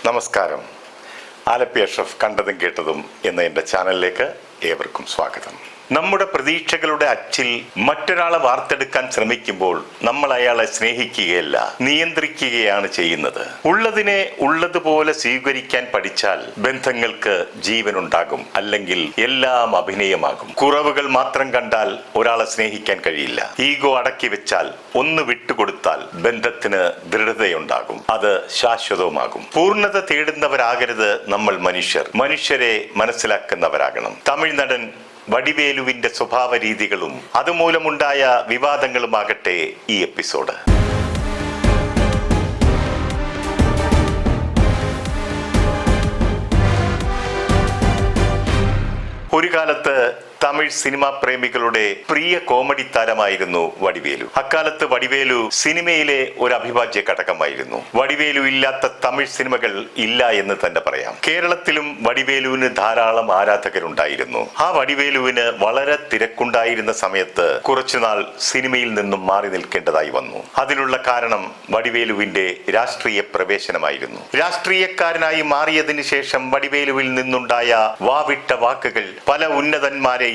നമസ്കാരം. ആലപ്പി അഷ്റഫ് കണ്ടതും കേട്ടതും എന്ന എൻ്റെ ചാനലിലേക്ക് ഏവർക്കും സ്വാഗതം. നമ്മുടെ പ്രതീക്ഷകളുടെ അച്ചിൽ മറ്റൊരാളെ വാർത്തെടുക്കാൻ ശ്രമിക്കുമ്പോൾ നമ്മൾ അയാളെ സ്നേഹിക്കുകയല്ല, നിയന്ത്രിക്കുകയാണ് ചെയ്യുന്നത്. ഉള്ളതിനെ ഉള്ളതുപോലെ സ്വീകരിക്കാൻ പഠിച്ചാൽ ബന്ധങ്ങൾക്ക് ജീവനുണ്ടാകും, അല്ലെങ്കിൽ എല്ലാം അഭിനയമാകും. കുറവുകൾ മാത്രം കണ്ടാൽ ഒരാളെ സ്നേഹിക്കാൻ കഴിയില്ല. ഈഗോ അടക്കി വെച്ചാൽ, ഒന്ന് വിട്ടുകൊടുത്താൽ ബന്ധത്തിന് ദൃഢതയുണ്ടാകും, അത് ശാശ്വതവുമാകും. പൂർണ്ണത തേടുന്നവരാകരുത് നമ്മൾ മനുഷ്യർ, മനുഷ്യരെ മനസ്സിലാക്കുന്നവരാകണം. തമിഴ് നടൻ വടിവേലുവിന്റെ സ്വഭാവ രീതികളും അതുമൂലമുണ്ടായ വിവാദങ്ങളുമാകട്ടെ ഈ എപ്പിസോഡ്. ഒരു കാലത്ത് തമിഴ് സിനിമാ പ്രേമികളുടെ പ്രിയ കോമഡി താരമായിരുന്നു വടിവേലു. അക്കാലത്ത് വടിവേലു സിനിമയിലെ ഒരു അവിഭാജ്യ ഘടകമായിരുന്നു. വടിവേലു ഇല്ലാത്ത തമിഴ് സിനിമകൾ ഇല്ല എന്ന് തന്നെ പറയാം. കേരളത്തിലും വടിവേലുവിന് ധാരാളം ആരാധകരുണ്ടായിരുന്നു. ആ വടിവേലുവിന് വളരെ തിരക്കുണ്ടായിരുന്ന സമയത്ത് കുറച്ചുനാൾ സിനിമയിൽ നിന്നും മാറി നിൽക്കേണ്ടതായി വന്നു. അതിനുള്ള കാരണം വടിവേലുവിന്റെ രാഷ്ട്രീയ പ്രവേശനമായിരുന്നു. രാഷ്ട്രീയക്കാരനായി മാറിയതിനു ശേഷം വടിവേലുവിൽ നിന്നുണ്ടായ വാവിട്ട വാക്കുകൾ പല ഉന്നതന്മാരെയും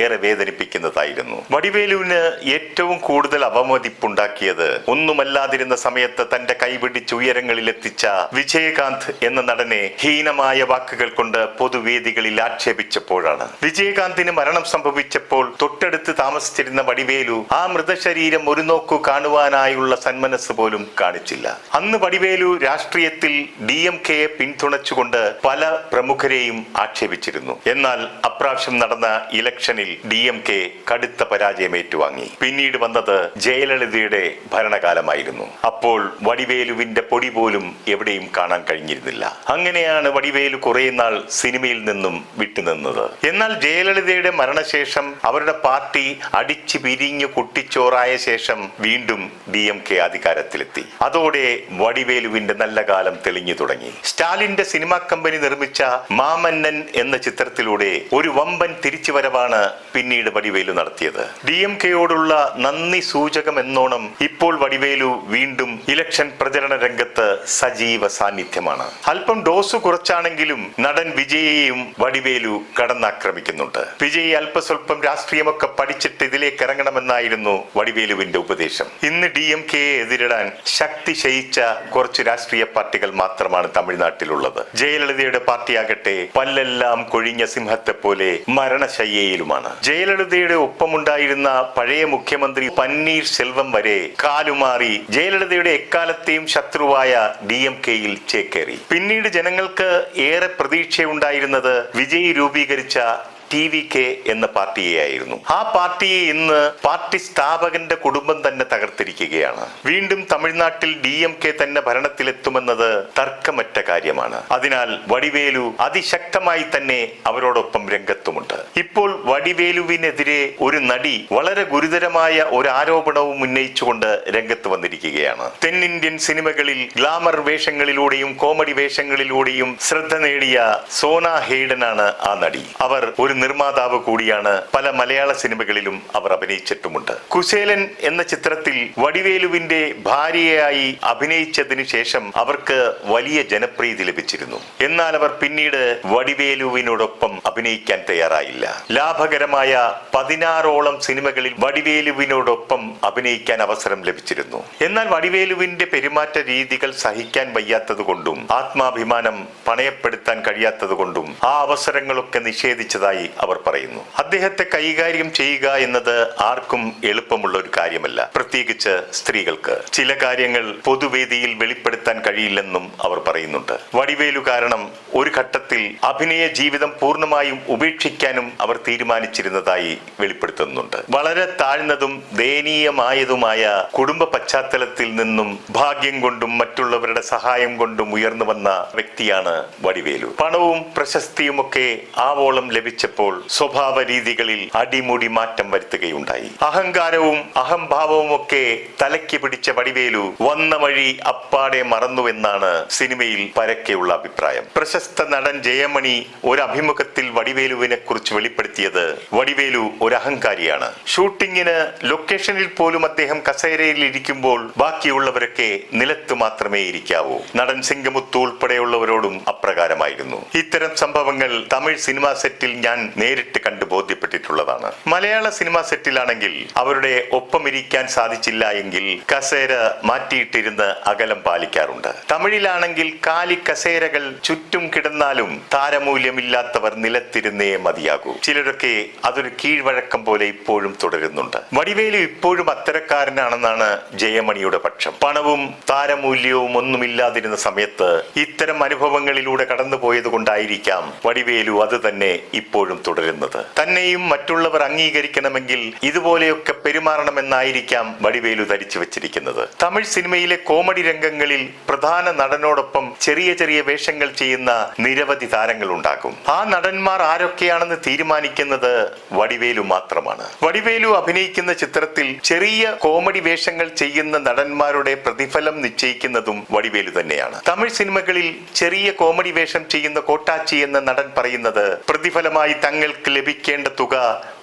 ഏറെ വേദനിപ്പിക്കുന്നതായിരുന്നു. വടിവേലുവിന് ഏറ്റവും കൂടുതൽ അവമതിപ്പുണ്ടാക്കിയത് ഒന്നുമല്ലാതിരുന്ന സമയത്ത് തന്റെ കൈപിടിച്ച് ഉയരങ്ങളിലെത്തിച്ച വിജയകാന്ത് എന്ന നടനെ ഹീനമായ വാക്കുകൾ കൊണ്ട് പൊതുവേദികളിൽ ആക്ഷേപിച്ചപ്പോഴാണ്. വിജയകാന്തിന് മരണം സംഭവിച്ചപ്പോൾ തൊട്ടടുത്ത് താമസിച്ചിരുന്ന വടിവേലു ആ മൃതശരീരം ഒരു നോക്കു കാണുവാനായുള്ള സന്മനസ് പോലും കാണിച്ചില്ല. അന്ന് വടിവേലു രാഷ്ട്രീയത്തിൽ DMKയെ പിന്തുണച്ചുകൊണ്ട് പല പ്രമുഖരെയും ആക്ഷേപിച്ചിരുന്നു. എന്നാൽ അപ്രാവശ്യം നടന്ന ഇലക്ഷനിൽ DMK കടുത്ത പരാജയം ഏറ്റുവാങ്ങി. പിന്നീട് വന്നത് ജയലളിതയുടെ ഭരണകാലമായിരുന്നു. അപ്പോൾ വടിവേലുവിന്റെ പൊടി പോലും എവിടെയും കാണാൻ കഴിഞ്ഞിരുന്നില്ല. അങ്ങനെയാണ് വടിവേലു കുറെ നാൾ സിനിമയിൽ നിന്നും വിട്ടുനിന്നത്. എന്നാൽ ജയലളിതയുടെ മരണശേഷം അവരുടെ പാർട്ടി അടിച്ചു പിരിഞ്ഞു കുട്ടിച്ചോറായ ശേഷം വീണ്ടും DMK അധികാരത്തിലെത്തി. അതോടെ വടിവേലുവിന്റെ നല്ല കാലം തെളിഞ്ഞു തുടങ്ങി. സ്റ്റാലിന്റെ സിനിമാ കമ്പനി നിർമ്മിച്ച മാമന്നൻ എന്ന ചിത്രത്തിലൂടെ ഒരു വമ്പൻ തിരിച്ചുവരവാണ് പിന്നീട് വടിവേലു നടത്തിയത്. DMKയോടുള്ള നന്ദി സൂചകം എന്നോണം ഇപ്പോൾ വടിവേലു വീണ്ടും ഇലക്ഷൻ പ്രചരണ രംഗത്ത് സജീവ സാന്നിധ്യമാണ്. അല്പം ഡോസ് കുറച്ചാണെങ്കിലും നടൻ വിജയെയും വടിവേലു കടന്നാക്രമിക്കുന്നുണ്ട്. വിജയ് അല്പസ്വല്പം രാഷ്ട്രീയമൊക്കെ പഠിച്ചിട്ട് ഇതിലേക്ക് ഇറങ്ങണമെന്നായിരുന്നു വടിവേലുവിന്റെ ഉപദേശം. ഇന്ന് DMKയെ എതിരിടാൻ ശക്തി ക്ഷയിച്ച കുറച്ച് രാഷ്ട്രീയ പാർട്ടികൾ മാത്രമാണ് തമിഴ്നാട്ടിലുള്ളത്. ജയലളിതയുടെ പാർട്ടിയാകട്ടെ പല്ലെല്ലാം കൊഴിഞ്ഞ സിംഹത്തെ പോലെ മരണശയ്യയിലുമാണ്. ജയലളിതയുടെ ഒപ്പമുണ്ടായിരുന്ന പഴയ മുഖ്യമന്ത്രി പന്നീർ സെൽവം വരെ കാലുമാറി ജയലളിതയുടെ എക്കാലത്തെയും ശത്രുവായ DMKയിൽ ചേക്കേറി. പിന്നീട് ജനങ്ങൾക്ക് ഏറെ പ്രതീക്ഷയുണ്ടായിരുന്നത് വിജയ് രൂപീകരിച്ച TVK എന്ന പാർട്ടിയെയായിരുന്നു. ആ പാർട്ടിയെ ഇന്ന് പാർട്ടി സ്ഥാപകന്റെ കുടുംബം തന്നെ തകർത്തിരിക്കുകയാണ്. വീണ്ടും തമിഴ്നാട്ടിൽ DMK തന്നെ ഭരണത്തിലെത്തുമെന്നത് തർക്കമറ്റ കാര്യമാണ്. അതിനാൽ വടിവേലു അതിശക്തമായി തന്നെ അവരോടൊപ്പം രംഗത്തുമുണ്ട്. ഇപ്പോൾ വടിവേലുവിനെതിരെ ഒരു നടി വളരെ ഗുരുതരമായ ഒരു ആരോപണവും ഉന്നയിച്ചുകൊണ്ട് രംഗത്ത് വന്നിരിക്കുകയാണ്. തെന്നിന്ത്യൻ സിനിമകളിൽ ഗ്ലാമർ വേഷങ്ങളിലൂടെയും കോമഡി വേഷങ്ങളിലൂടെയും ശ്രദ്ധ നേടിയ സോന ഹെയ്ഡനാണ് ആ നടി. അവർ ഒരു നിർമ്മാതാവ് കൂടിയാണ്. പല മലയാള സിനിമകളിലും അവർ അഭിനയിച്ചിട്ടുമുണ്ട്. കുശേലൻ എന്ന ചിത്രത്തിൽ വടിവേലുവിന്റെ ഭാര്യയായി അഭിനയിച്ചതിനു ശേഷം അവർക്ക് വലിയ ജനപ്രീതി ലഭിച്ചിരുന്നു. എന്നാൽ അവർ പിന്നീട് വടിവേലുവിനോടൊപ്പം അഭിനയിക്കാൻ തയ്യാറായില്ല. ലാഭകരമായ 16ഓളം സിനിമകളിൽ വടിവേലുവിനോടൊപ്പം അഭിനയിക്കാൻ അവസരം ലഭിച്ചിരുന്നു. എന്നാൽ വടിവേലുവിന്റെ പെരുമാറ്റ രീതികൾ സഹിക്കാൻ വയ്യാത്തതുകൊണ്ടും ആത്മാഭിമാനം പണയപ്പെടുത്താൻ കഴിയാത്തതുകൊണ്ടും ആ അവസരങ്ങളൊക്കെ നിഷേധിച്ചതായി അവർ പറയുന്നു. അദ്ദേഹത്തെ കൈകാര്യം ചെയ്യുക എന്നത് ആർക്കും എളുപ്പമുള്ള ഒരു കാര്യമല്ല, പ്രത്യേകിച്ച് സ്ത്രീകൾക്ക്. ചില കാര്യങ്ങൾ പൊതുവേദിയിൽ വെളിപ്പെടുത്താൻ കഴിയില്ലെന്നും അവർ പറയുന്നുണ്ട്. വടിവേലു കാരണം ഒരു ഘട്ടത്തിൽ അഭിനയ ജീവിതം പൂർണ്ണമായും ഉപേക്ഷിക്കാനും അവർ തീരുമാനിച്ചിരുന്നതായി വെളിപ്പെടുത്തുന്നുണ്ട്. വളരെ താഴ്ന്നതും ദയനീയമായതുമായ കുടുംബ പശ്ചാത്തലത്തിൽ നിന്നും ഭാഗ്യം കൊണ്ടും മറ്റുള്ളവരുടെ സഹായം കൊണ്ടും ഉയർന്നു വന്ന വ്യക്തിയാണ് വടിവേലു. പണവും പ്രശസ്തിയുമൊക്കെ ആവോളം ലഭിച്ച ആരംഭിച്ചപ്പോൾ സ്വഭാവ രീതികളിൽ അടിമുടി മാറ്റം വരുത്തുകയുണ്ടായി. അഹങ്കാരവും അഹംഭാവവും ഒക്കെ തലയ്ക്ക് പിടിച്ച വടിവേലു വന്ന വഴി അപ്പാടെ മറന്നുവെന്നാണ് സിനിമയിൽ പരക്കെയുള്ള അഭിപ്രായം. പ്രശസ്ത നടൻ ജയമണി ഒരു അഭിമുഖത്തിൽ വടിവേലുവിനെ കുറിച്ച് വെളിപ്പെടുത്തിയത് വടിവേലു ഒരു അഹങ്കാരിയാണ്. ഷൂട്ടിങ്ങിന് ലൊക്കേഷനിൽ പോലും അദ്ദേഹം കസേരയിൽ ഇരിക്കുമ്പോൾ ബാക്കിയുള്ളവരൊക്കെ നിലത്ത് മാത്രമേ ഇരിക്കാവൂ. നടൻ സിംഗമുത്തു ഉൾപ്പെടെയുള്ളവരോടും അപ്രകാരമായിരുന്നു. ഇത്തരം സംഭവങ്ങൾ തമിഴ് സിനിമാ സെറ്റിൽ ഞാൻ നേരിട്ട് കണ്ടു ബോധ്യപ്പെട്ടിട്ടുള്ളതാണ്. മലയാള സിനിമാ സെറ്റിലാണെങ്കിൽ അവരുടെ ഒപ്പമിരിക്കാൻ സാധിച്ചില്ല എങ്കിൽ കസേര മാറ്റിയിട്ടിരുന്ന് അകലം പാലിക്കാറുണ്ട്. തമിഴിലാണെങ്കിൽ കാലി കസേരകൾ ചുറ്റും കിടന്നാലും താരമൂല്യമില്ലാത്തവർ നിലത്തിരുന്നേ മതിയാകൂ. ചിലരൊക്കെ അതൊരു കീഴ്വഴക്കം പോലെ ഇപ്പോഴും തുടരുന്നുണ്ട്. വടിവേലു ഇപ്പോഴും അത്തരക്കാരനാണെന്നാണ് ജയമണിയുടെ പക്ഷം. പണവും താരമൂല്യവും ഒന്നുമില്ലാതിരുന്ന സമയത്ത് ഇത്തരം അനുഭവങ്ങളിലൂടെ കടന്നുപോയത് കൊണ്ടായിരിക്കാം വടിവേലു അത് തന്നെ ഇപ്പോഴും തുടരുന്നത്. തന്നെയും മറ്റുള്ളവർ അംഗീകരിക്കണമെങ്കിൽ ഇതുപോലെയൊക്കെ പെരുമാറണമെന്നായിരിക്കാം വടിവേലു ധരിച്ചു വെച്ചിരിക്കുന്നത്. തമിഴ് സിനിമയിലെ കോമഡി രംഗങ്ങളിൽ പ്രധാന നടനോടൊപ്പം ചെറിയ ചെറിയ വേഷങ്ങൾ ചെയ്യുന്ന നിരവധി താരങ്ങൾ ഉണ്ടാകും. ആ നടന്മാർ ആരൊക്കെയാണെന്ന് തീരുമാനിക്കുന്നത് വടിവേലു മാത്രമാണ്. വടിവേലു അഭിനയിക്കുന്ന ചിത്രത്തിൽ ചെറിയ കോമഡി വേഷങ്ങൾ ചെയ്യുന്ന നടന്മാരുടെ പ്രതിഫലം നിശ്ചയിക്കുന്നതും വടിവേലു തന്നെയാണ്. തമിഴ് സിനിമകളിൽ ചെറിയ കോമഡി വേഷം ചെയ്യുന്ന കോട്ടാച്ചി എന്ന നടൻ പറയുന്നത് പ്രതിഫലമായി തങ്ങൾക്ക് ലഭിക്കേണ്ട തുക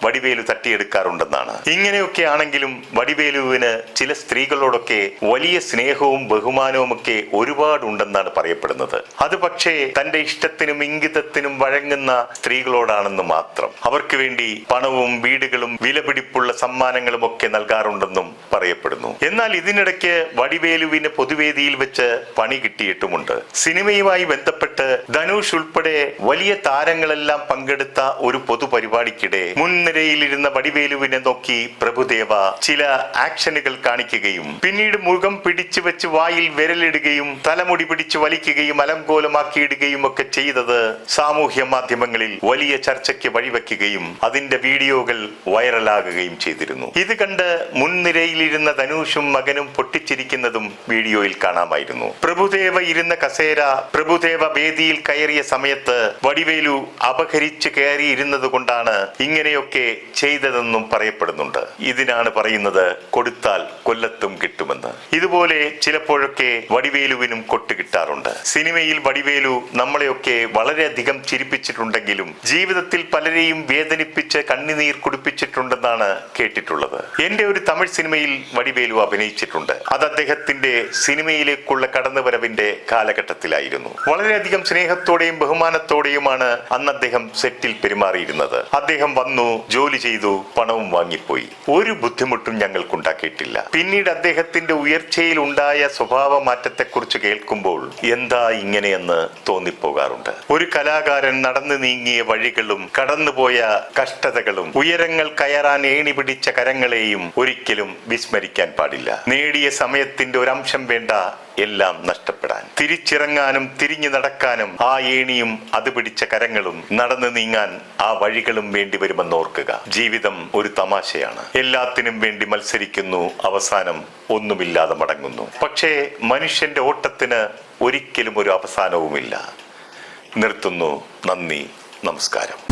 വടിവേലു തട്ടിയെടുക്കാറുണ്ടെന്നാണ്. ഇങ്ങനെയൊക്കെ ആണെങ്കിലും വടിവേലുവിന് ചില സ്ത്രീകളോടൊക്കെ വലിയ സ്നേഹവും ബഹുമാനവും ഒക്കെ ഒരുപാടുണ്ടെന്നാണ് പറയപ്പെടുന്നത്. അത് പക്ഷേ തന്റെ ഇഷ്ടത്തിനും ഇംഗിതത്തിനും വഴങ്ങുന്ന സ്ത്രീകളോടാണെന്ന് മാത്രം. അവർക്ക് വേണ്ടി പണവും വീടുകളും വിലപിടിപ്പുള്ള സമ്മാനങ്ങളും ഒക്കെ നൽകാറുണ്ടെന്നും പറയപ്പെടുന്നു. എന്നാൽ ഇതിനിടയ്ക്ക് വടിവേലുവിന് പൊതുവേദിയിൽ വെച്ച് പണി കിട്ടിയിട്ടുമുണ്ട്. സിനിമയുമായി ബന്ധപ്പെട്ട് ധനുഷ് ഉൾപ്പെടെ വലിയ താരങ്ങളെല്ലാം പങ്കെടുത്ത ഒരു പൊതുപരിപാടിക്കിടെ മുൻനിരയിലിരുന്ന വടിവേലുവിനെ നോക്കി പ്രഭുദേവ ചില ആക്ഷനുകൾ കാണിക്കുകയും പിന്നീട് മുഖം പിടിച്ചു വെച്ച് വായിൽ വിരലിടുകയും തലമുടി പിടിച്ചു വലിക്കുകയും അലങ്കോലമാക്കിയിടുകയും ഒക്കെ ചെയ്തത് സാമൂഹ്യ മാധ്യമങ്ങളിൽ വലിയ ചർച്ചയ്ക്ക് വഴിവെക്കുകയും അതിന്റെ വീഡിയോകൾ വൈറലാകുകയും ചെയ്തിരുന്നു. ഇത് കണ്ട് മുൻനിരയിലിരുന്ന ധനുഷും മകനും പൊട്ടിച്ചിരിക്കുന്നതും വീഡിയോയിൽ കാണാമായിരുന്നു. പ്രഭുദേവ ഇരുന്ന കസേര പ്രഭുദേവ വേദിയിൽ കയറിയ സമയത്ത് വടിവേലു അപഹരിച്ചു കയറിയിരുന്നത് കൊണ്ടാണ് ഇങ്ങനെയൊക്കെ ചെയ്തതെന്നും പറയപ്പെടുന്നുണ്ട്. ഇതിനാണ് പറയുന്നത് കൊടുത്താൽ കൊല്ലത്തും കിട്ടുമെന്ന്. ഇതുപോലെ ചിലപ്പോഴൊക്കെ വടിവേലുവിനും കൊട്ട് കിട്ടാറുണ്ട്. സിനിമയിൽ വടിവേലു നമ്മളെയൊക്കെ വളരെയധികം ചിരിപ്പിച്ചിട്ടുണ്ടെങ്കിലും ജീവിതത്തിൽ പലരെയും വേദനിപ്പിച്ച് കണ്ണുനീർ കുടിപ്പിച്ചിട്ടുണ്ടെന്നാണ് കേട്ടിട്ടുള്ളത്. എന്റെ ഒരു തമിഴ് സിനിമയിൽ വടിവേലു അഭിനയിച്ചിട്ടുണ്ട്. അത് അദ്ദേഹത്തിന്റെ സിനിമയിലേക്കുള്ള കടന്നുവരവിന്റെ കാലഘട്ടത്തിലായിരുന്നു. വളരെയധികം സ്നേഹത്തോടെയും ബഹുമാനത്തോടെയുമാണ് അന്ന് അദ്ദേഹം സെറ്റിൽ പെരുമാറിയിരുന്നത്. അദ്ദേഹം വന്നു, ജോലി ചെയ്തു, പണവും വാങ്ങിപ്പോയി. ഒരു ബുദ്ധിമുട്ടും ഞങ്ങൾക്കുണ്ടാക്കിയിട്ടില്ല. പിന്നീട് അദ്ദേഹത്തിന്റെ ഉയർച്ചയിൽ ഉണ്ടായ സ്വഭാവ മാറ്റത്തെക്കുറിച്ച് കേൾക്കുമ്പോൾ എന്താ ഇങ്ങനെയെന്ന് തോന്നിപ്പോകാറുണ്ട്. ഒരു കലാകാരൻ നടന്നു നീങ്ങിയ വഴികളും കടന്നുപോയ കഷ്ടതകളും ഉയരങ്ങൾ കയറാൻ ഏണി പിടിച്ച കരങ്ങളെയും ഒരിക്കലും വിസ്മരിക്കാൻ പാടില്ല. നേടിയ സമയത്തിന്റെ ഒരംശം വേണ്ട എല്ലാം നഷ്ടപ്പെടാൻ. തിരിച്ചിറങ്ങാനും തിരിഞ്ഞു നടക്കാനും ആ ഏണിയും അത് പിടിച്ച കരങ്ങളും നടന്നു നീങ്ങാൻ ആ വഴികളും വേണ്ടി വരുമെന്ന് ഓർക്കുക. ജീവിതം ഒരു തമാശയാണ്. എല്ലാത്തിനും വേണ്ടി മത്സരിക്കുന്നു, അവസാനം ഒന്നുമില്ലാതെ മടങ്ങുന്നു. പക്ഷേ മനുഷ്യന്റെ ഓട്ടത്തിന് ഒരിക്കലും ഒരു അവസാനവുമില്ല. നിർത്തുന്നു. നന്ദി, നമസ്കാരം.